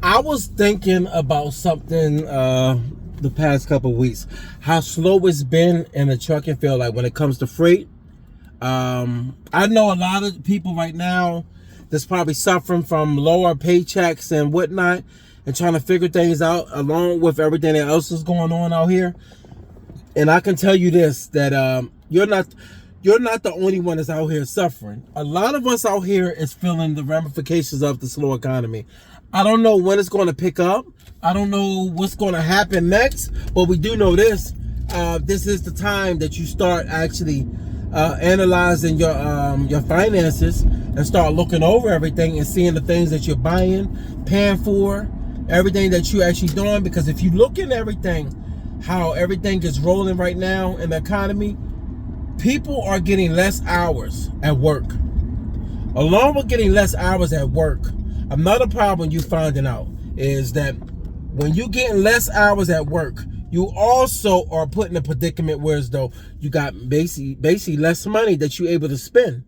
I was thinking about something the past couple of weeks, how slow it's been in the trucking field, like when it comes to freight. I know a lot of people right now that's probably suffering from lower paychecks and whatnot and trying to figure things out along with everything else is going on out here. And I can tell you this, that you're not the only one that's out here suffering. A lot of us out here is feeling the ramifications of the slow economy. I don't know when it's going to pick up. I don't know what's going to happen next, but we do know this. This is the time that you start actually analyzing your finances and start looking over everything and seeing the things that you're buying, paying for, everything that you're actually doing. Because if you look at everything, how everything is rolling right now in the economy, people are getting less hours at work. Along with getting less hours at work, another problem you finding out is that when you getting less hours at work, you also are put in a predicament where as though you got basically less money that you're able to spend.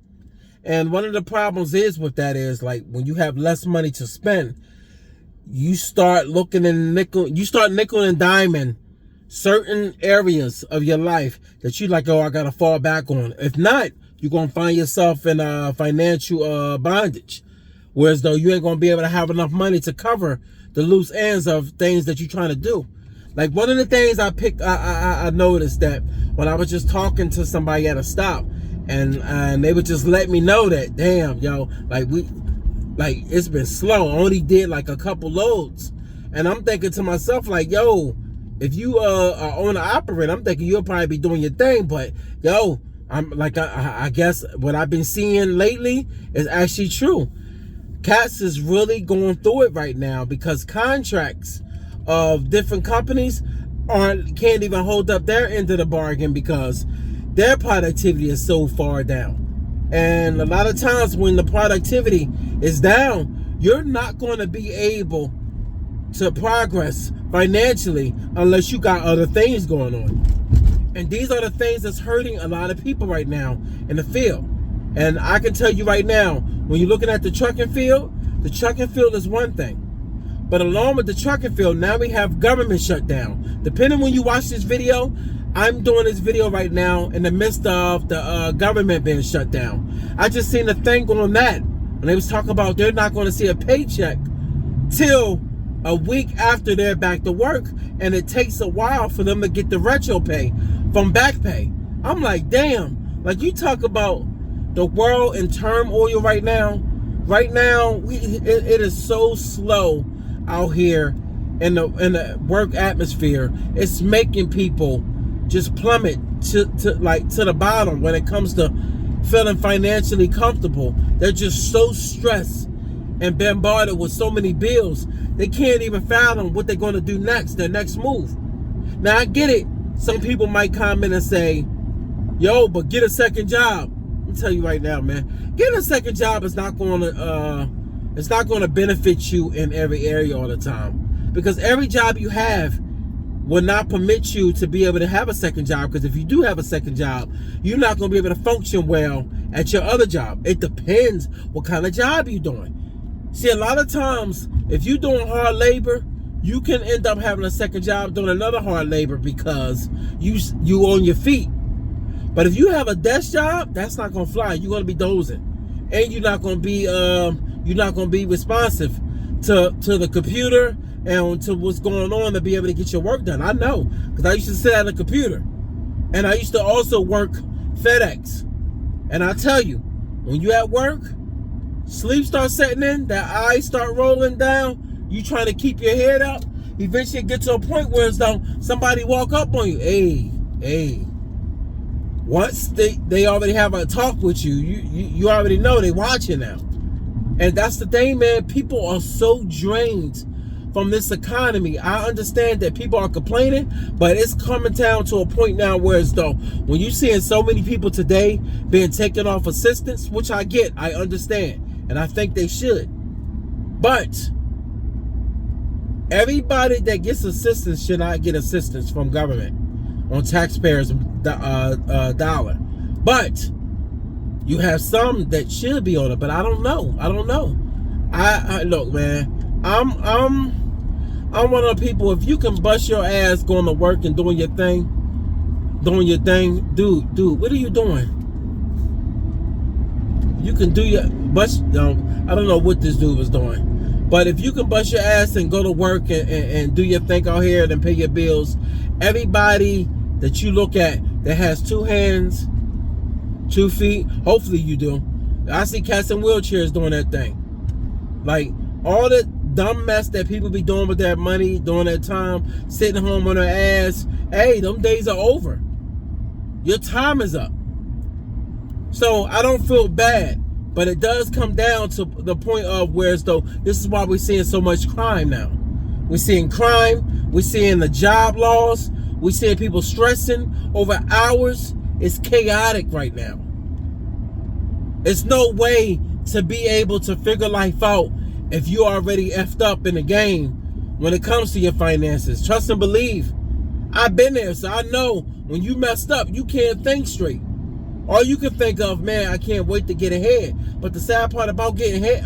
And one of the problems is with that is, like, when you have less money to spend, you start looking in nickel and diming certain areas of your life that you like, oh, I gotta fall back on. If not, you're gonna find yourself in financial bondage, whereas though you ain't gonna be able to have enough money to cover the loose ends of things that you're trying to do. Like, one of the things I noticed that when I was just talking to somebody at a stop, and they would just let me know that, damn, yo, like it's been slow. I only did like a couple loads, and I'm thinking to myself, like, yo, if you are owner operator, I'm thinking you'll probably be doing your thing, but yo, I'm like, I guess what I've been seeing lately is actually true. Cats is really going through it right now because contracts of different companies can't even hold up their end of the bargain because their productivity is so far down. And a lot of times when the productivity is down, you're not going to be able to progress financially unless you got other things going on. And these are the things that's hurting a lot of people right now in the field. And I can tell you right now, when you're looking at the trucking field is one thing. But along with the trucking field, now we have government shutdown. Depending when you watch this video, I'm doing this video right now in the midst of the government being shut down. I just seen a thing on that. And they was talking about they're not going to see a paycheck till a week after they're back to work. And it takes a while for them to get the retro pay from back pay. I'm like, damn. Like, you talk about the world in turmoil right now. Right now, it is so slow out here in the work atmosphere. It's making people just plummet to the bottom when it comes to feeling financially comfortable. They're just so stressed and bombarded with so many bills, they can't even fathom what they're going to do next, their next move. Now, I get it. Some people might comment and say, yo, but get a second job. I'll tell you right now, man, getting a second job is not going to benefit you in every area all the time, because every job you have will not permit you to be able to have a second job. Because if you do have a second job, you're not going to be able to function well at your other job. It depends what kind of job you're doing. See, a lot of times, if you're doing hard labor, you can end up having a second job doing another hard labor because you on your feet. But if you have a desk job, that's not going to fly. You're going to be dozing, and you're not going to be responsive to the computer and to what's going on to be able to get your work done. I know, because I used to sit at a computer, and I used to also work FedEx. And I tell you, when you at work, sleep starts setting in, that eyes start rolling down, you trying to keep your head up, eventually get to a point where it's though somebody walk up on you. Hey. Once they already have a talk with you, you already know they watching now. And that's the thing, man. People are so drained from this economy. I understand that people are complaining, but it's coming down to a point now where it's though, when you're seeing so many people today being taken off assistance, which I get, I understand, and I think they should. But everybody that gets assistance should not get assistance from government on taxpayers' dollar. But you have some that should be on it, but I don't know. I look, man, I'm one of the people. If you can bust your ass going to work and doing your thing, dude, what are you doing? You can do your bust. I don't know what this dude was doing, but if you can bust your ass and go to work and do your thing out here and pay your bills, everybody that you look at that has 2 hands, 2 feet, hopefully you do. I see cats in wheelchairs doing that thing. Like all the dumb mess that people be doing with their money, during their time, sitting home on their ass. Hey, them days are over. Your time is up. So I don't feel bad, but it does come down to the point of where as though this is why we're seeing so much crime now. We're seeing crime. We're seeing the job loss. We're seeing people stressing over hours. It's chaotic right now. It's no way to be able to figure life out if you already effed up in the game when it comes to your finances. Trust and believe. I've been there, so I know when you messed up, you can't think straight. All you can think of, man, I can't wait to get ahead. But the sad part about getting ahead,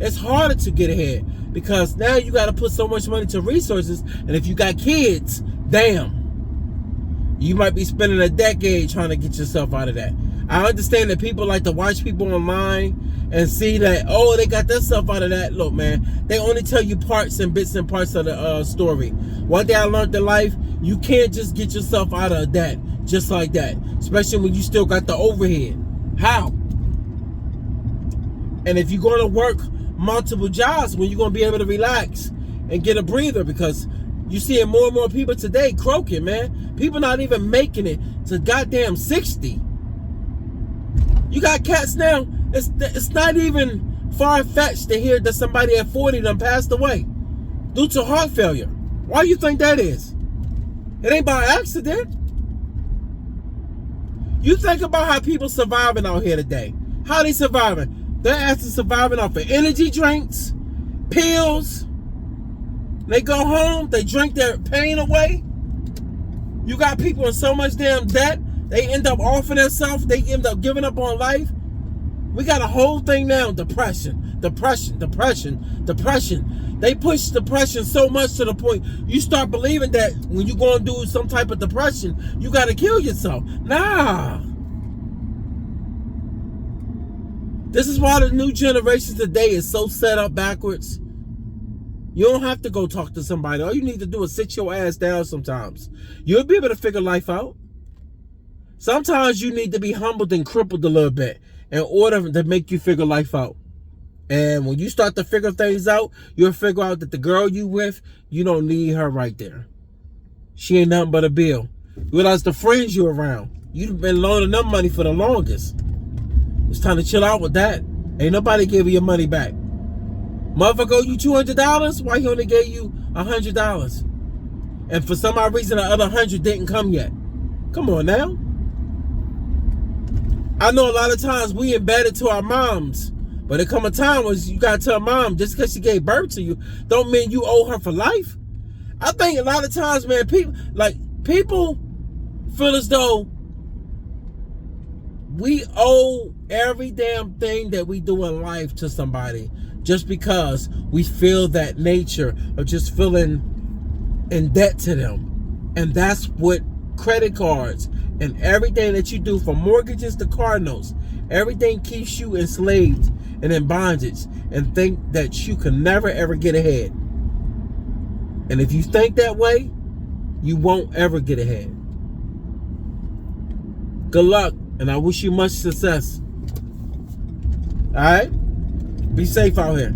it's harder to get ahead because now you got to put so much money to resources. And if you got kids, damn, you might be spending a decade trying to get yourself out of that. I understand that people like to watch people online and see that, oh, they got their stuff out of that. Look, man, they only tell you parts and bits and parts of the story. One thing I learned in life, you can't just get yourself out of that just like that, especially when you still got the overhead. How? And if you're going to work multiple jobs, when you're going to be able to relax and get a breather, because you're seeing more and more people today croaking, man. People not even making it to goddamn 60. You got cats now, it's not even far-fetched to hear that somebody at 40 done passed away due to heart failure. Why do you think that is? It ain't by accident. You think about how people surviving out here today. How they surviving? They're actually surviving off of energy drinks, pills. They go home, they drink their pain away. You got people in so much damn debt, they end up offing themselves, they end up giving up on life. We got a whole thing now, depression. They push depression so much to the point you start believing that when you go and do some type of depression, you got to kill yourself. Nah. This is why the new generation today is so set up backwards. You don't have to go talk to somebody. All you need to do is sit your ass down sometimes. You'll be able to figure life out. Sometimes you need to be humbled and crippled a little bit in order to make you figure life out. And when you start to figure things out, you'll figure out that the girl you with, you don't need her right there. She ain't nothing but a bill. You realize the friends you're around, you've been loaning them money for the longest. It's time to chill out with that. Ain't nobody giving your money back. Motherfucker owe you $200? Why he only gave you $100? And for some odd reason, the other 100 didn't come yet. Come on now. I know a lot of times we embedded to our moms, but there come a time when you gotta tell mom, just because she gave birth to you, don't mean you owe her for life. I think a lot of times, man, people feel as though we owe every damn thing that we do in life to somebody just because we feel that nature of just feeling in debt to them. And that's what credit cards and everything that you do, from mortgages to car notes, everything keeps you enslaved and in bondage and think that you can never ever get ahead. And if you think that way, you won't ever get ahead. Good luck, and I wish you much success. All right? Be safe out here.